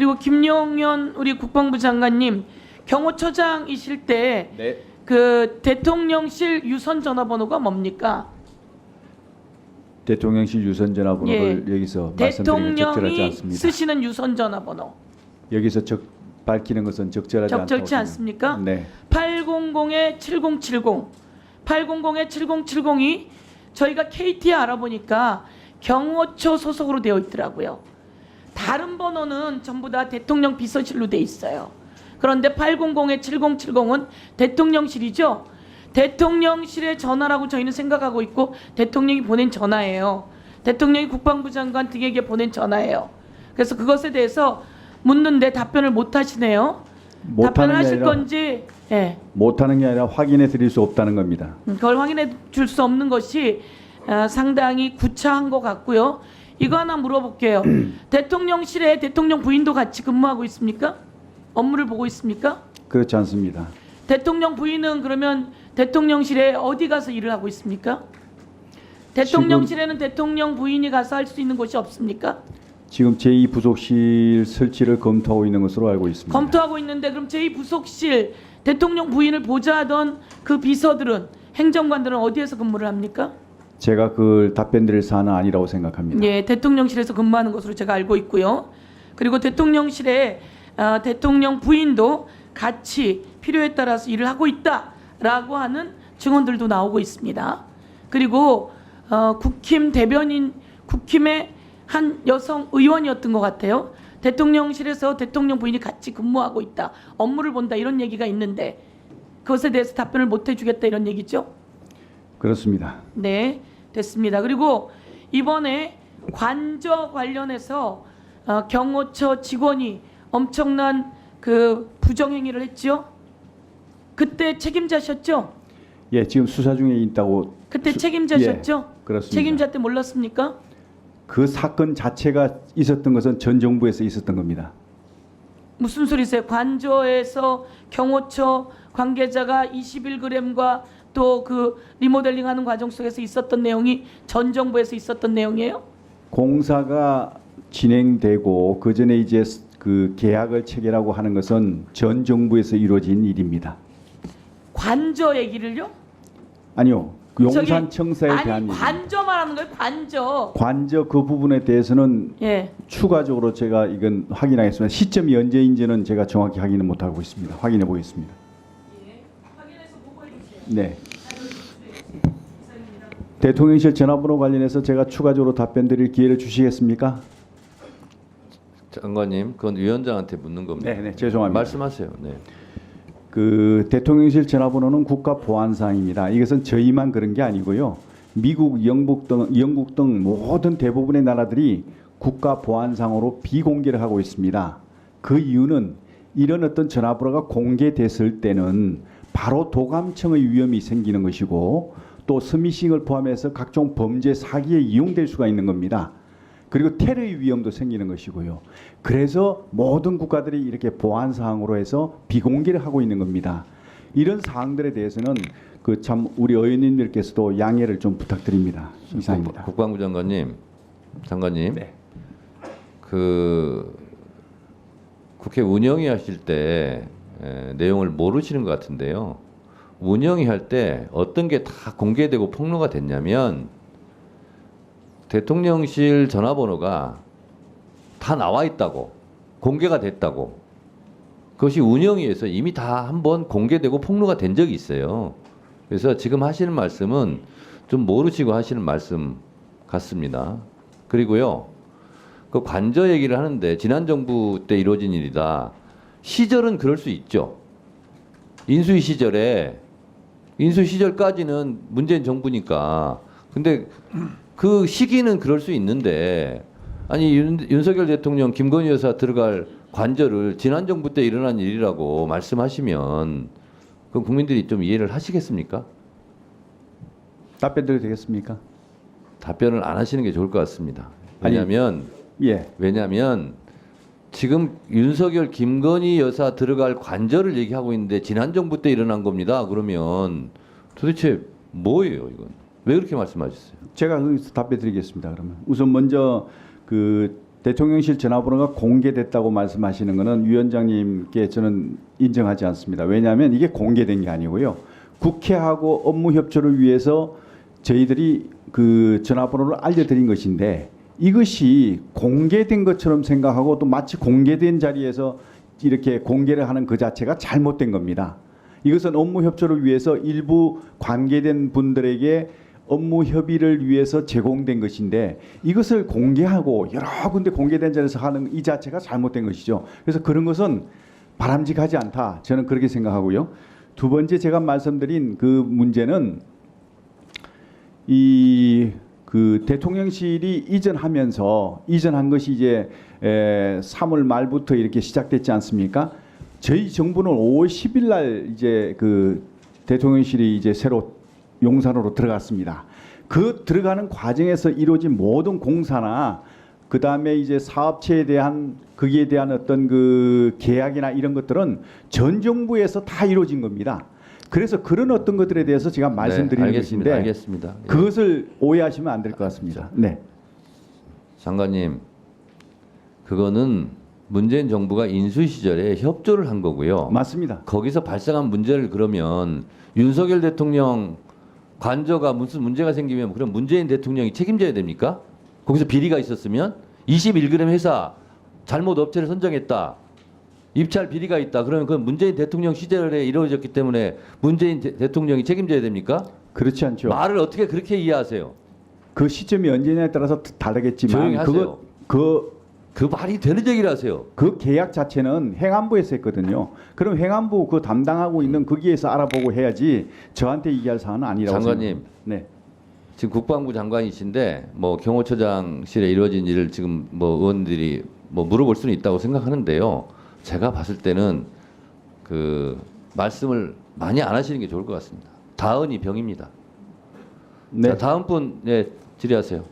그리고 김용현 우리 국방부 장관님 경호처장이실 때 네. 그 대통령실 유선 전화번호가 뭡니까? 대통령실 유선 전화번호를 여기서 말씀드리는 게 적절하지 대통령이 않습니다. 쓰시는 유선 전화번호 여기서 밝히는 것은 적절치 않습니까? 네. 800-7070 800-7070이 저희가 KT에 알아보니까 경호처 소속으로 되어 있더라고요. 다른 번호는 전부 다 대통령 비서실로 돼 있어요. 그런데 800-7070은 대통령실이죠. 대통령실의 전화라고 저희는 생각하고 있고 대통령이 보낸 전화예요. 대통령이 국방부 장관 등에게 보낸 전화예요. 그래서 그것에 대해서 묻는데 답변을 못 하시네요. 답변을 하실 건지 못하는 게 아니라 확인해 드릴 수 없다는 겁니다. 그걸 확인해 줄 수 없는 것이 상당히 구차한 것 같고요. 이거 하나 물어볼게요. 대통령실에 대통령 부인도 같이 근무하고 있습니까? 업무를 보고 있습니까? 그렇지 않습니다. 대통령 부인은 그러면 대통령실에 어디 가서 일을 하고 있습니까? 대통령실에는 대통령 부인이 가서 할 수 있는 곳이 없습니까? 지금 제2부속실 설치를 검토하고 있는 것으로 알고 있습니다. 검토하고 있는데 그럼 제2부속실 대통령 부인을 보좌하던 그 비서들은 행정관들은 어디에서 근무를 합니까? 제가 그걸 답변드릴 사안은 아니라고 생각합니다. 예, 대통령실에서 근무하는 것으로 제가 알고 있고요. 그리고 대통령실에 대통령 부인도 같이 필요에 따라서 일을 하고 있다라고 하는 증언들도 나오고 있습니다. 그리고 국힘 대변인, 국힘의 한 여성 의원이었던 것 같아요. 대통령실에서 대통령 부인이 같이 근무하고 있다, 업무를 본다 이런 얘기가 있는데 그것에 대해서 답변을 못 해주겠다 이런 얘기죠? 그렇습니다. 네, 됐습니다. 그리고 이번에 관저 관련해서 경호처 직원이 엄청난 그 부정행위를 했죠? 그때 책임자셨죠? 예, 지금 수사 중에 있다고. 그때 책임자셨죠? 예, 그렇습니다. 책임자 때 몰랐습니까? 그 사건 자체가 있었던 것은 전 정부에서 있었던 겁니다. 무슨 소리세요? 관저에서 경호처 관계자가 21g과 또 그 리모델링하는 과정 속에서 있었던 내용이 전 정부에서 있었던 내용이에요? 공사가 진행되고 그 전에 이제 그 계약을 체결하고 하는 것은 전 정부에서 이루어진 일입니다. 관저 얘기를요? 아니요. 용산청사에 대한 얘기. 관저 말하는 거예요. 관저. 관저 그 부분에 대해서는 추가적으로 제가 이건 확인하겠습니다. 시점이 언제인지는 제가 정확히 확인을 못하고 있습니다. 확인해 보겠습니다. 확인해서 보고해 주세요. 네. 대통령실 전화번호 관련해서 제가 추가적으로 답변 드릴 기회를 주시겠습니까? 장관님, 그건 위원장한테 묻는 겁니다. 네, 죄송합니다. 말씀하세요. 네. 그 대통령실 전화번호는 국가 보안사항입니다. 이것은 저희만 그런 게 아니고요. 미국, 영국 등 모든 대부분의 나라들이 국가 보안상으로 비공개를 하고 있습니다. 그 이유는 이런 어떤 전화번호가 공개됐을 때는 바로 도감청의 위험이 생기는 것이고 또 스미싱을 포함해서 각종 범죄 사기에 이용될 수가 있는 겁니다. 그리고 테러의 위험도 생기는 것이고요. 그래서 모든 국가들이 이렇게 보안 사항으로 해서 비공개를 하고 있는 겁니다. 이런 사항들에 대해서는 그 참 우리 의원님들께서도 양해를 좀 부탁드립니다. 이상입니다. 국방부 장관님, 네. 그 국회 운영위 하실 때 내용을 모르시는 것 같은데요. 운영위 할 때 어떤 게 다 공개되고 폭로가 됐냐면 대통령실 전화번호가 다 나와 있다고, 공개가 됐다고. 그것이 운영위에서 이미 다 한번 공개되고 폭로가 된 적이 있어요. 그래서 지금 하시는 말씀은 좀 모르시고 하시는 말씀 같습니다. 그리고요, 그 관저 얘기를 하는데 지난 정부 때 이루어진 일이다. 시절은 그럴 수 있죠. 인수위 시절까지는 문재인 정부니까. 근데 그 시기는 그럴 수 있는데, 아니 윤석열 대통령 김건희 여사 들어갈 관저를 지난 정부 때 일어난 일이라고 말씀하시면 그럼 국민들이 좀 이해를 하시겠습니까? 답변 드려도 되겠습니까? 답변을 안 하시는 게 좋을 것 같습니다. 왜냐하면 지금 윤석열 김건희 여사 들어갈 관저를 얘기하고 있는데 지난 정부 때 일어난 겁니다. 그러면 도대체 뭐예요 이건? 왜 그렇게 말씀하셨어요? 제가 거기서 답변 드리겠습니다. 그러면 우선 먼저 그 대통령실 전화번호가 공개됐다고 말씀하시는 것은 위원장님께 저는 인정하지 않습니다. 왜냐하면 이게 공개된 게 아니고요. 국회하고 업무 협조를 위해서 저희들이 그 전화번호를 알려드린 것인데 이것이 공개된 것처럼 생각하고 또 마치 공개된 자리에서 이렇게 공개를 하는 그 자체가 잘못된 겁니다. 이것은 업무 협조를 위해서 일부 관계된 분들에게 업무 협의를 위해서 제공된 것인데 이것을 공개하고 여러 군데 공개된 자리에서 하는 이 자체가 잘못된 것이죠. 그래서 그런 것은 바람직하지 않다. 저는 그렇게 생각하고요. 두 번째 제가 말씀드린 그 문제는 그 대통령실이 이전한 것이 이제 3월 말부터 이렇게 시작됐지 않습니까? 저희 정부는 5월 10일 날 이제 그 대통령실이 이제 새로 용산으로 들어갔습니다. 그 들어가는 과정에서 이루어진 모든 공사나 그 다음에 이제 사업체에 대한 거기에 대한 어떤 그 계약이나 이런 것들은 전 정부에서 다 이루어진 겁니다. 그래서 그런 어떤 것들에 대해서 제가 말씀드리는 것인데 알겠습니다. 예. 그것을 오해하시면 안 될 것 같습니다. 네. 장관님, 그거는 문재인 정부가 인수 시절에 협조를 한 거고요. 맞습니다. 거기서 발생한 문제를 그러면 윤석열 대통령 관저가 무슨 문제가 생기면 그럼 문재인 대통령이 책임져야 됩니까? 거기서 비리가 있었으면 21g 회사 잘못 업체를 선정했다. 입찰 비리가 있다. 그러면 그건 문재인 대통령 시절에 이루어졌기 때문에 문재인 대통령이 책임져야 됩니까? 그렇지 않죠. 말을 어떻게 그렇게 이해하세요? 그 시점이 언제냐에 따라서 조용히 다르겠지만 하세요. 그 말이 되는 얘기를 하세요. 그 계약 자체는 행안부에서 했거든요. 그럼 행안부 그 담당하고 있는 거기에서 알아보고 해야지 저한테 얘기할 사안은 아니라고 장관님. 생각합니다. 네. 지금 국방부 장관이신데 뭐 경호처장실에 이루어진 일을 지금 뭐 의원들이 뭐 물어볼 수는 있다고 생각하는데요. 제가 봤을 때는 그 말씀을 많이 안 하시는 게 좋을 것 같습니다. 다은이 병입니다. 네. 자, 다음 분 질의하세요.